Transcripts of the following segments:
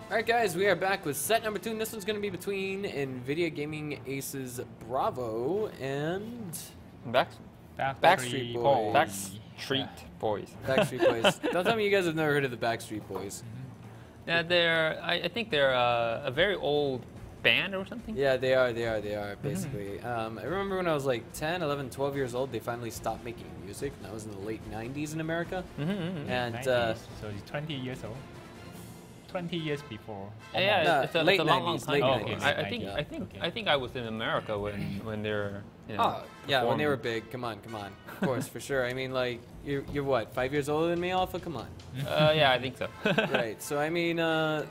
Alright guys, we are back with set number 2, and this one's going to be between NVIDIA Gaming ACES Bravo and Backstreet Boys. Backstreet Boys. Don't tell me you guys have never heard of the Backstreet Boys. Yeah, I think they're a very old band or something. Yeah, they are, basically. I remember when I was like 10, 11, 12 years old, they finally stopped making music. That was in the late 90s in America. And 90s, so it's 20 years old. 20 years before. Yeah, it's a late long 90s, time. late ago. 90s. I think I was in America when they're. Oh, yeah, when they were big. Come on. Of course, for sure. I mean, like, you're what, 5 years older than me, Alpha? Come on. Yeah, I think so. Right. So, I mean, the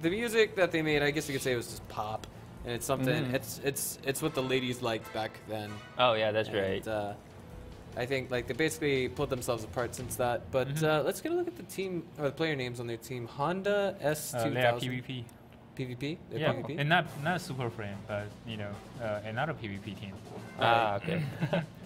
music that they made, I guess you could say it was just pop. And it's something, it's what the ladies liked back then. Oh, yeah, that's and, right. I think, like, they basically pulled themselves apart since that. But let's get a look at the team, or the player names on their team. Honda S2000. They are PvP. PvP? They're Yeah, PvP? and not Super Friend, but, you know, another PvP team. Okay.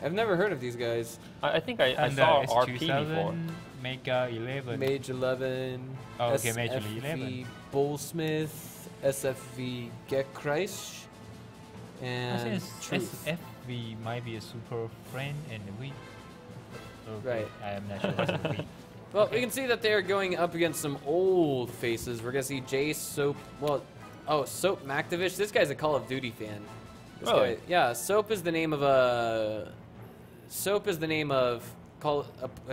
I've never heard of these guys. I think I saw RP before. S2000, Mega 11. Mage 11. Oh, okay, Mage SFV 11. Bullsmith, SFV Gekreis, I and think Truth. SFV might be a Super Friend and we. Okay, Right. I am not sure what's we. Well, we can see that they are going up against some old faces. We're gonna see Jay Soap. Well, Soap Maktovich. This guy's a Call of Duty fan. This Really? guy, yeah, Soap is the name of a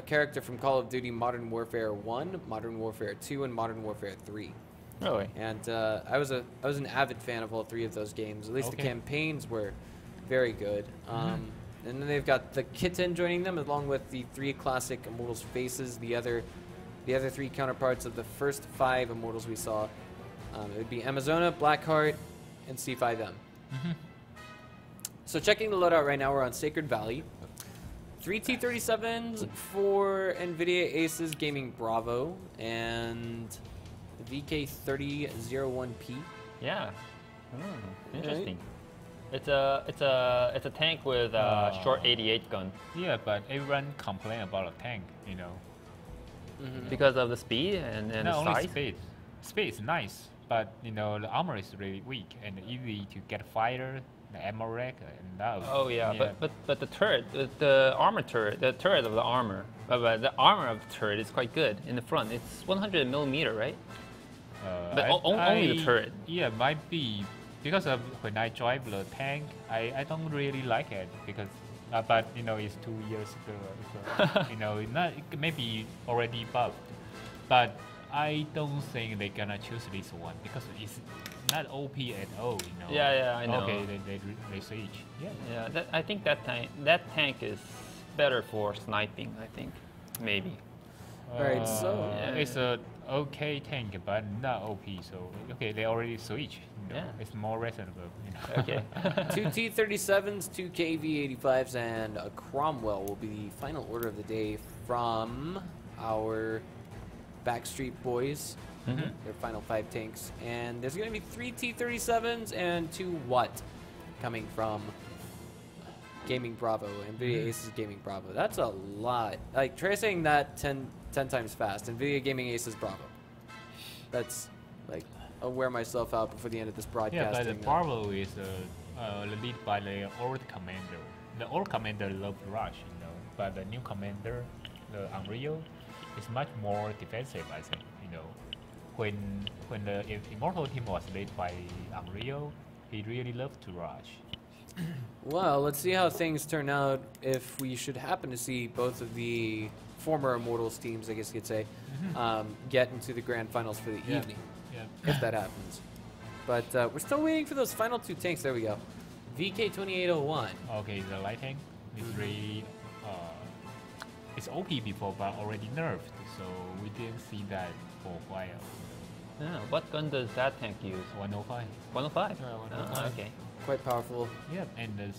character from Call of Duty Modern Warfare 1, Modern Warfare 2, and Modern Warfare 3. Really? And I was an avid fan of all three of those games. At least the Okay. campaigns were very good. And then they've got the Kitten joining them, along with the 3 classic Immortals faces. The other 3 counterparts of the first 5 Immortals we saw. It would be Amazona, Blackheart, and C5M. So checking the loadout right now, we're on Sacred Valley. 3 T-37s for NVIDIA ACES Gaming Bravo, and the VK3001P. Yeah. Interesting. It's a tank with a short 88 gun. Yeah, but everyone complain about a tank, you know. Because of the speed and Not the only size. speed. Speed is nice, but you know the armor is really weak and easy to get fighter, the ammo rack, and that. Oh yeah, but the turret, the armor turret, the turret of the armor, but the armor of the turret is quite good in the front. It's 100 millimeter, right? But only the turret. Yeah, might be because of when I drive the tank, I don't really like it because. But you know it's 2 years ago, so you know it may be already buffed, but I don't think they're gonna choose this one because it's not OP at all, you know. Yeah, I know. Okay, they switch. Yeah. Yeah, I think that tank is better for sniping. I think maybe. Alright, so it's a okay tank, but not OP. So okay, they already switch. You know? Yeah. It's more reasonable. You know? Okay. 2 T-37s, 2 KV-85s, and a Cromwell will be the final order of the day from our Backstreet Boys. Their final 5 tanks. And there's going to be 3 T-37s and 2 Watt coming from Gaming Bravo, NVIDIA ACES Gaming Bravo. That's a lot. Like, try saying that 10 times fast. NVIDIA Gaming ACES Bravo. That's, like, I'll wear myself out before the end of this broadcast. Yeah, but the Bravo is lead by the old commander. The old commander loved Rush, you know, but the new commander, the Unreal, is much more defensive, I think. You know, when the Immortal team was led by Unreal, he really loved to rush. Well, let's see how things turn out if we should happen to see both of the former Immortals teams, I guess you could say, get into the grand finals for the evening, if that happens. But we're still waiting for those final 2 tanks. There we go. VK2801. Okay, the light tank is really it's OP before, but already nerfed, so we didn't see that for a while. Yeah, what gun does that tank use? 105. 105? Yeah, 105. Okay. Quite powerful. Yeah, and the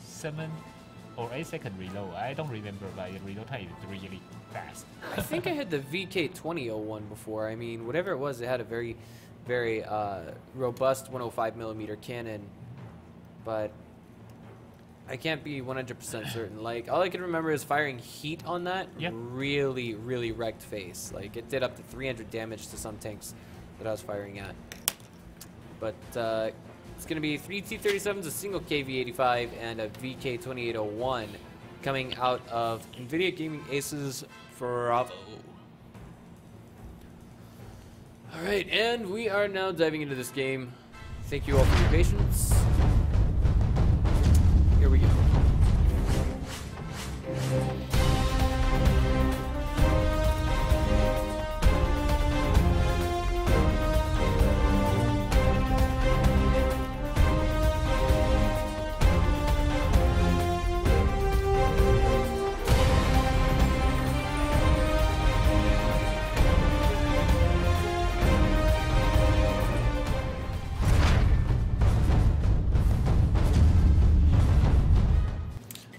7 or 8 second reload. I don't remember, but the reload time is really fast. I think I had the VK2001 before. I mean, whatever it was, it had a very, very robust 105mm cannon, but I can't be 100% certain. Like, all I can remember is firing heat on that really, really wrecked face. Like, it did up to 300 damage to some tanks that I was firing at. But it's going to be 3 T-37s, a single KV-85, and a VK-2801 coming out of NVIDIA Gaming Aces Bravo. Alright, and we are now diving into this game. Thank you all for your patience. Here we go.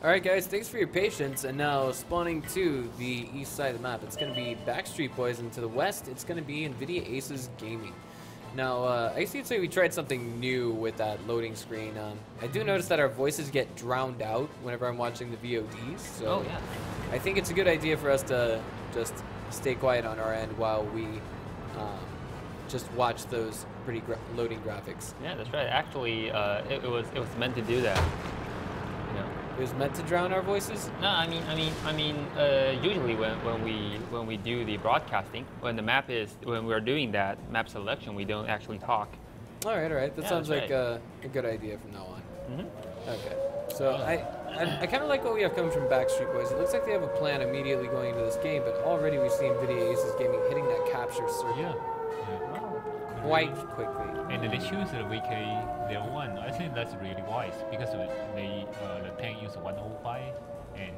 Alright guys, thanks for your patience, and now spawning to the east side of the map, it's going to be Backstreet Boys, and to the west, it's going to be NVIDIA ACES Gaming. Now, I guess you'd say we tried something new with that loading screen. I do notice that our voices get drowned out whenever I'm watching the VODs, so I think it's a good idea for us to just stay quiet on our end while we just watch those pretty loading graphics. Yeah, that's right. Actually, it was meant to do that. It was meant to drown our voices? No, I mean, usually when we do the broadcasting, when we're doing that map selection, we don't actually talk. All right. That sounds like a good idea from now on. Mm-hmm. Okay. So I kind of like what we have coming from Backstreet Boys. It looks like they have a plan immediately going into this game, but already we've seen NVIDIA ACES Gaming hitting that capture circle quite quickly. And they choose the VK-01. I think that's really wise because the tank uses 105 and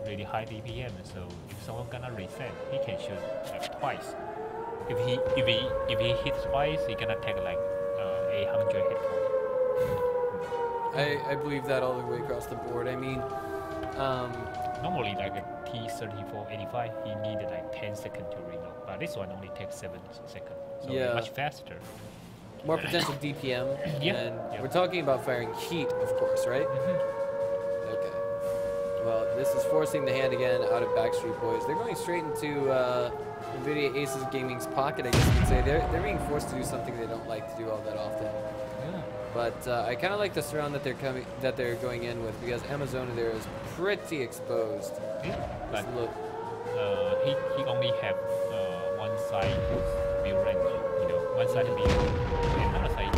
really high DPM. So if someone gonna reset, he can shoot like twice. If he hits twice, he gonna take like 800 hit points. I believe that all the way across the board. I mean, normally like a T-34-85, he needed like 10 seconds to reload, but this one only takes 7 seconds. So much faster. More potential DPM. And we're talking about firing heat, of course, right? Okay. Well, this is forcing the hand again out of Backstreet Boys. They're going straight into NVIDIA ACES Gaming's pocket, I guess you could say. They're being forced to do something they don't like to do all that often. Yeah. But I kind of like the surround that they're going in with, because Amazona there is pretty exposed. Yeah. But look. He only have one side view range, one side view, and another side.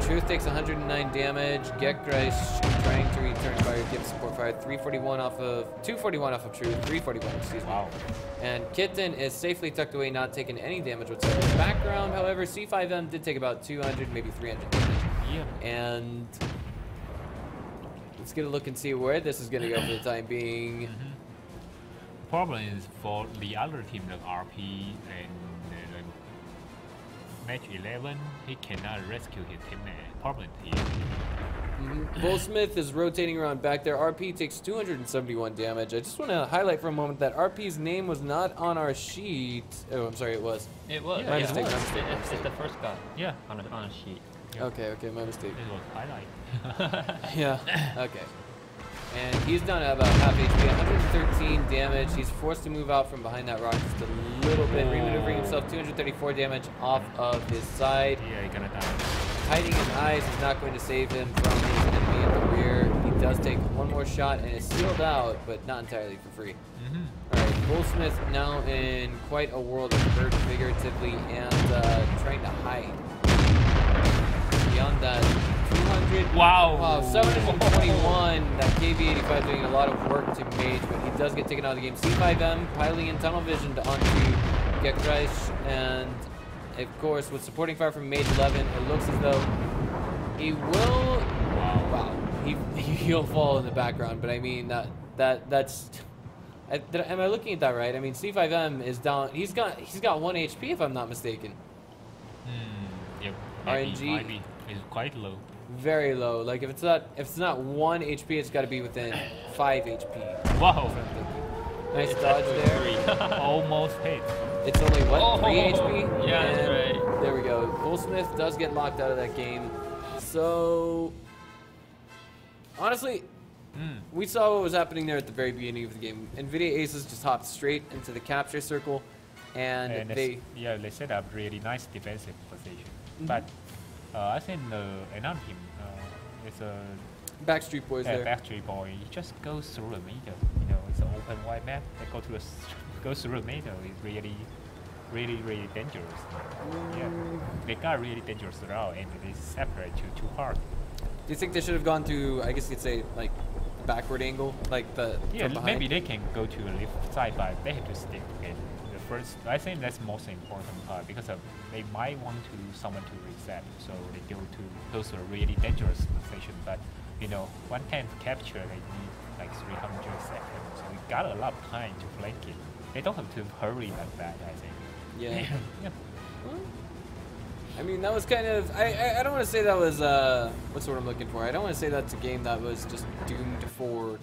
Truth takes 109 damage. Gekreich trying to return fire, give support fire. 241 off of Truth. 341, excuse me. Wow. And Kitten is safely tucked away, not taking any damage whatsoever. In the background, however, C5M did take about 200, maybe 300 damage. Yeah. And let's get a look and see where this is going to go for the time being. Problem is for the other team, like RP and match 11, he cannot rescue his teammate. Problem here. Bullsmith is rotating around back there. RP takes 271 damage. I just want to highlight for a moment that RP's name was not on our sheet. Oh, I'm sorry, it was. It was. My mistake. It's the first guy. Yeah. On a sheet. Yeah. Okay, my mistake. It was highlight. Yeah. Okay. And he's down at about half HP, 113 damage. He's forced to move out from behind that rock just a little bit, remaneuvering himself. 234 damage off of his side. Yeah, he's gonna die. Hiding his eyes is not going to save him from his enemy at the rear. He does take one more shot and is sealed out, but not entirely for free. Alright, Bullsmith now in quite a world of hurt, figuratively, and trying to hide. Beyond that, 200. Wow, 721. That KV-85 doing a lot of work to Mage, but he does get taken out of the game. C5M piling in tunnel vision onto Gekreich, and of course, with supporting fire from Mage 11, it looks as though he will. Wow, he'll fall in the background. But I mean that's. Am I looking at that right? I mean, C5M is down. He's got 1 HP if I'm not mistaken. Yep. RNG is quite low. Very low. Like if it's not 1 HP, it's got to be within 5 HP. Wow. Nice dodge there. Almost hit. It's only what, 3 HP? Yeah, that's right. There we go. Bullsmith does get locked out of that game. So honestly, we saw what was happening there at the very beginning of the game. NVIDIA ACES just hopped straight into the capture circle. And they set up really nice defensive position. But I think another team is a Backstreet Boys there. Backstreet Boy. He just goes through the middle. You know, it's an open wide map. They go through the middle. It's really dangerous. Yeah, they got really dangerous route, and they separate two parts. Do you think they should have gone to, I guess you'd say, like, backward angle, like the maybe they can go to the left side, but they have to stick in the first. I think that's most important part because they might want someone to reset, so they go to a really dangerous position. But you know, 110 capture they need like 300 seconds, so we got a lot of time to flank it. They don't have to hurry like that, I think. Yeah. Yeah. I mean, that was kind of, I don't want to say that was, what's the word I'm looking for? I don't want to say that's a game that was just doomed for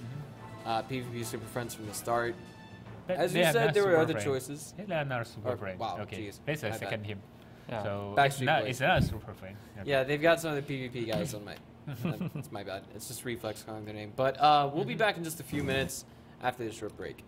PvP Super Friends from the start. But as you said, there were other choices. They are not Super Friends. Wow, okay, geez, this is a second team. Yeah. So Backstreet it's not a Super Friend. Okay. Yeah, they've got some of the PvP guys on my, that's my bad. It's just Reflex calling their name. But we'll be back in just a few minutes after this short break.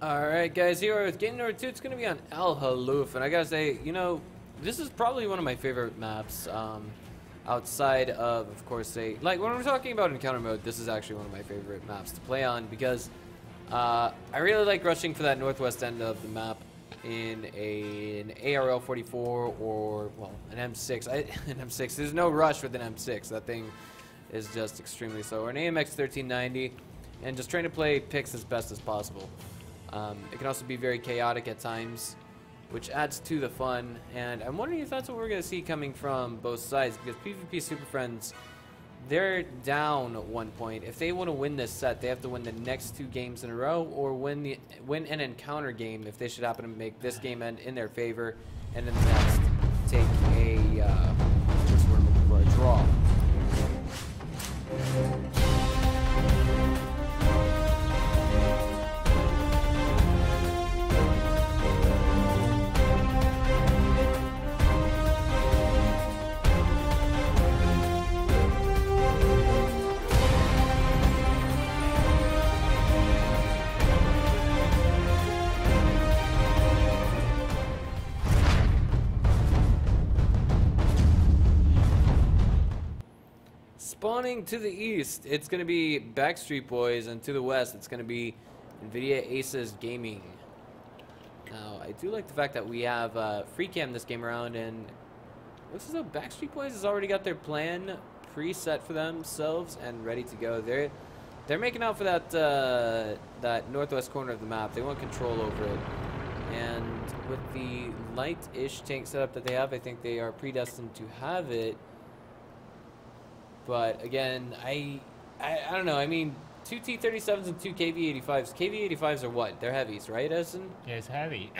Alright guys, here with game number 2, it's going to be on Al Haloof, and I gotta say, you know, this is probably one of my favorite maps, outside of course, say, like, when we're talking about encounter mode, this is actually one of my favorite maps to play on, because, I really like rushing for that northwest end of the map in an ARL 44 or, well, an M6, an M6, there's no rush with an M6, that thing is just extremely slow, or an AMX 1390, and just trying to play picks as best as possible. It can also be very chaotic at times, which adds to the fun, and I'm wondering if that's what we're going to see coming from both sides, because PvP Super Friends they're down 1 point. If they want to win this set, they have to win the next 2 games in a row, or win an encounter game if they should happen to make this game end in their favor, and then the next take a what's the word I'm looking for? A draw. Spawning to the east, it's going to be Backstreet Boys, and to the west, it's going to be NVIDIA ACES Gaming. Now, I do like the fact that we have free cam this game around, and it looks as though Backstreet Boys has already got their plan preset for themselves and ready to go. They're making out for that northwest corner of the map. They want control over it, and with the light-ish tank setup that they have, I think they are predestined to have it. But again, I don't know. I mean, 2 T-37s and 2 KV-85s. KV-85s are what? They're heavies, right, Essen? Yeah, it's heavy.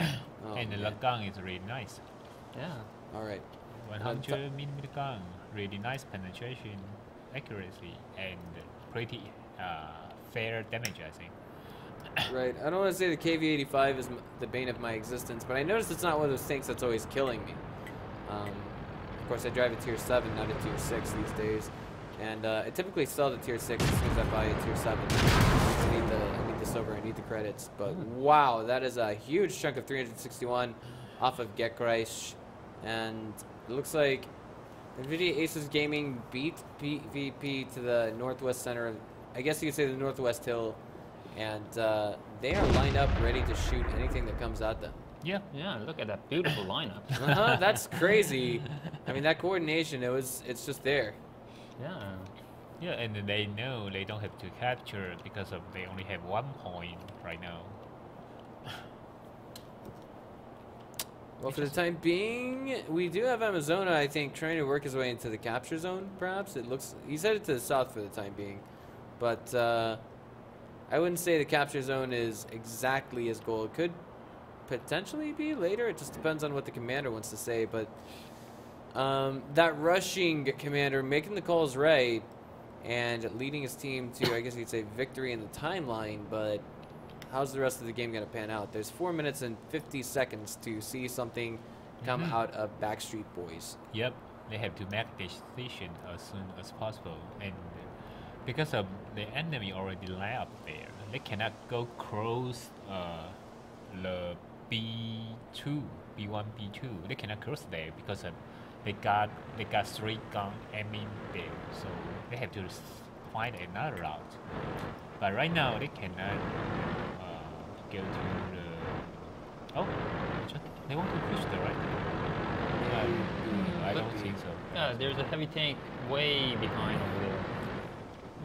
Oh, and the gun is really nice. Yeah. All right. 100mm gun, really nice penetration, accuracy, and pretty fair damage, I think. Right. I don't want to say the KV-85 is the bane of my existence, but I noticed it's not one of those tanks that's always killing me. Of course, I drive a Tier 7, not a Tier 6 these days. And I typically sell the Tier 6 as soon as I buy a Tier 7. I need the silver, I need the credits. But wow, that is a huge chunk of 361 off of Gekreich. And it looks like NVIDIA ACES Gaming beat PvP to the northwest center of, I guess you could say the northwest hill. And they are lined up ready to shoot anything that comes at them. Yeah, look at that beautiful lineup. That's crazy. I mean, that coordination, it's just there. Yeah. Yeah, and they know they don't have to capture because of they only have 1 point right now. Well, for the time being, we do have Amazona, I think, trying to work his way into the capture zone, perhaps. It looks, he's headed to the south for the time being. But I wouldn't say the capture zone is exactly his goal. It could potentially be later. It just depends on what the commander wants to say. But that rushing commander making the calls right and leading his team to, I guess you'd say, victory in the timeline. But how's the rest of the game going to pan out? There's 4 minutes and 50 seconds to see something come out of Backstreet Boys. Yep, they have to make decision as soon as possible. And because of the enemy already line up there, they cannot go cross the B2, B1, B2. They cannot cross there because they got 3 guns aiming there, so they have to find another route. But right now they cannot go to the. Oh, they want to push the right. I don't think so. Yeah, there's a heavy tank way behind over there.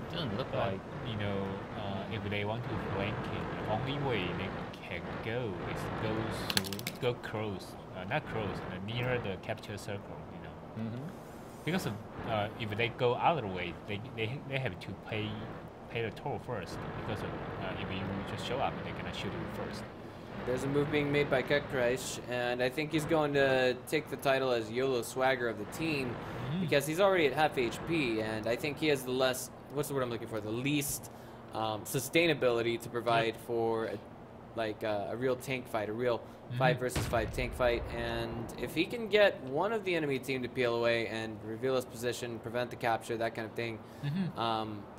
It doesn't look like. You know, if they want to flank it, the only way they can go is go close, not close, near the capture circle. You know, because of, if they go other way, they have to pay the toll first. Because of, if you just show up, they're gonna shoot you first. There's a move being made by Gekreich, and I think he's going to take the title as YOLO swagger of the team because he's already at half HP, and I think he has the less, what's the word I'm looking for, the least sustainability to provide for a real tank fight, a real 5 versus 5 tank fight. And if he can get one of the enemy team to peel away and reveal his position, prevent the capture, that kind of thing,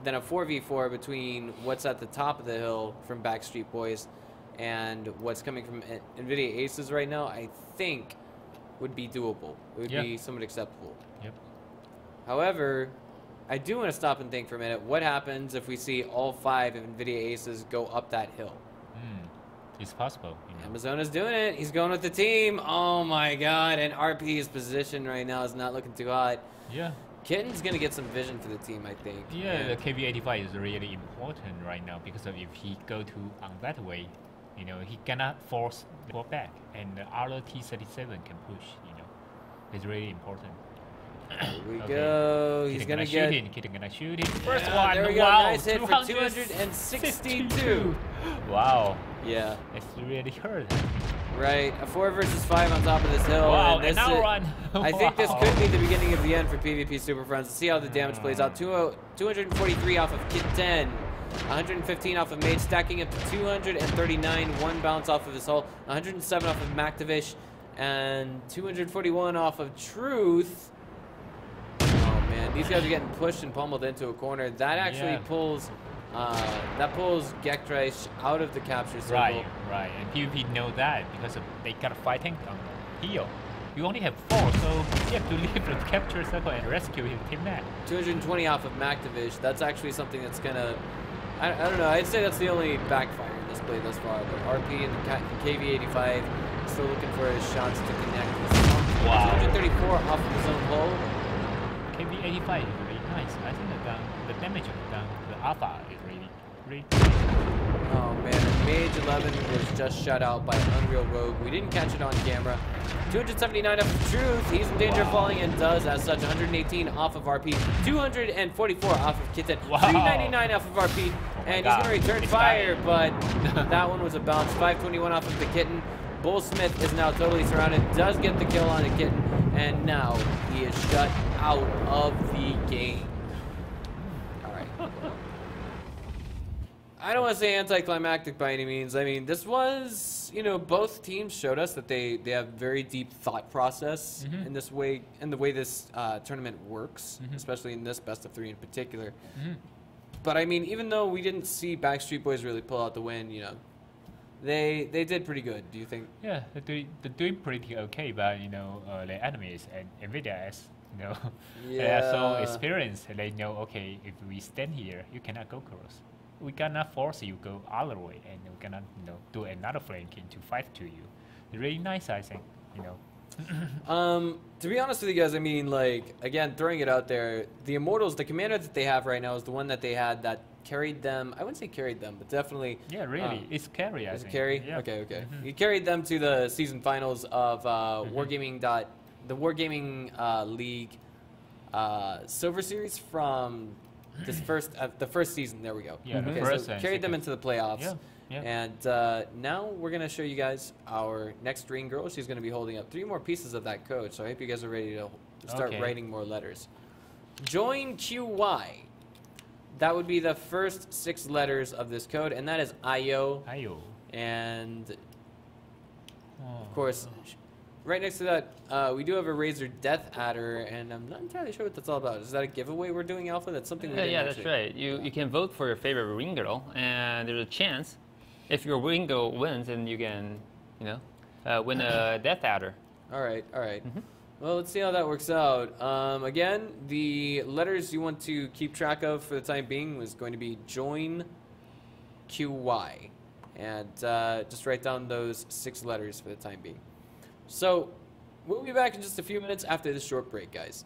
then a 4v4 between what's at the top of the hill from Backstreet Boys and what's coming from NVIDIA ACES right now, I think would be doable. It would be somewhat acceptable. Yep. However, I do want to stop and think for a minute. What happens if we see all 5 of NVIDIA ACES go up that hill? It's possible. You know. Amazona's doing it. He's going with the team. Oh my god. And RP's position right now is not looking too hot. Yeah. Kitten's going to get some vision for the team, I think. Yeah, and the KV-85 is really important right now because of if he go to on that way, you know, he cannot force the ball back, and the other T-37 can push. You know, it's really important. Here we go. He's gonna get. He's gonna shoot it. First Yeah, one. there we go. Wow, Nice hit for 262. Wow. Yeah. It's really hurt. Right. A 4 versus 5 on top of this hill. Wow, and now run. I think this could be the beginning of the end for PvP Super Friends. Let's see how the damage plays out. 243 off of Kit 10. 115 off of Mage, stacking up to 239. 1 bounce off of his hull. 107 off of Mactavish. And 241 off of Truth. Oh man, these guys are getting pushed and pummeled into a corner. That actually pulls Gekdreich out of the capture circle. Right. And PvP know that because they got fighting on the heel. You only have 4, so you have to leave the capture circle and rescue his teammate. 220 off of Mactavish. That's actually something that's gonna. I don't know. I'd say that's the only backfire in this play thus far. But RP and KV85 still looking for his shots to connect. Wow. 234 off of his own hull. KV85 is really nice. I think that the damage of the alpha is really. Oh man, Mage 11 was just shut out by Unreal Rogue. We didn't catch it on camera. 279 off of Truth. He's in danger of falling and does as such. 118 off of RP. 244 off of Kitten. 299 off of RP. And he's going to return fire, but that one was a bounce. 521 off of the Kitten. Bullsmith is now totally surrounded. Does get the kill on the Kitten. And now he is shut out of the game. I don't want to say anticlimactic by any means. I mean, this was, both teams showed us that they have very deep thought process in this way, in the way this tournament works, especially in this best of 3 in particular. But I mean, even though we didn't see Backstreet Boys really pull out the win, they did pretty good. Do you think? Yeah, they're doing pretty okay, but the enemies and NVIDIA as they are so experienced. They know, okay, if we stand here, you cannot go cross. We cannot force you go other way, and we cannot, do another flanking to fight to you. It's really nice, I think, To be honest with you guys, I mean, again, throwing it out there, the Immortals, the commander that they have right now is the one that they had that carried them. I wouldn't say carried them, but definitely. Yeah, really, it's carry. Is it carry? Yeah. Okay. He carried them to the season finals of Wargaming the Wargaming League Silver Series from. The first season, there we go. Yeah, okay, first so carried them into the playoffs. Yeah. And now we're going to show you guys our next green girl. She's going to be holding up 3 more pieces of that code. So I hope you guys are ready to start writing more letters. Join QY. That would be the first 6 letters of this code, and that is IO. And of course, right next to that, we do have a Razor Death Adder, and I'm not entirely sure what that's all about. Is that a giveaway we're doing, Alpha? That's something we didn't that's right. You can vote for your favorite ring girl, and there's a chance if your ring girl wins, then you can, win a Death Adder. All right. Well, let's see how that works out. Again, the letters you want to keep track of for the time being was going to be join QY, and just write down those 6 letters for the time being. So, we'll be back in just a few minutes after this short break, guys.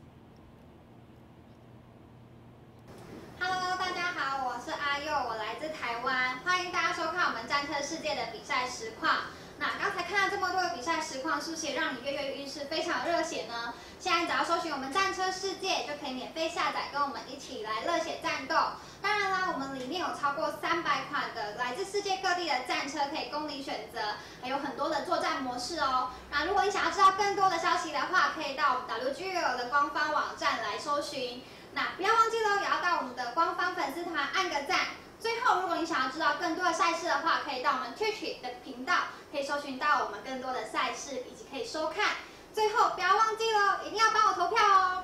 Hello， 大家好，我是阿佑，我来自台湾，欢迎大家收看我们战车世界的比赛实况。那刚才看到这么多的比赛实况，是不是也让你跃跃欲试，非常热血呢？现在只要搜寻我们战车世界，就可以免费下载，跟我们一起来热血战斗。当然啦，我们里面有超过300款的来自世界各地的战车可以供你选择，还有很多的作战模式哦。那如果你想要知道更多的消息的话，可以到我们 WGL 的官方网站来搜寻。那不要忘记喽，也要到我们的官方粉丝团按个赞。最后，如果你想要知道更多的赛事的话，可以到我们 Twitch 的频道，可以搜寻到我们更多的赛事以及可以收看。最后，不要忘记喽，一定要帮我投票哦。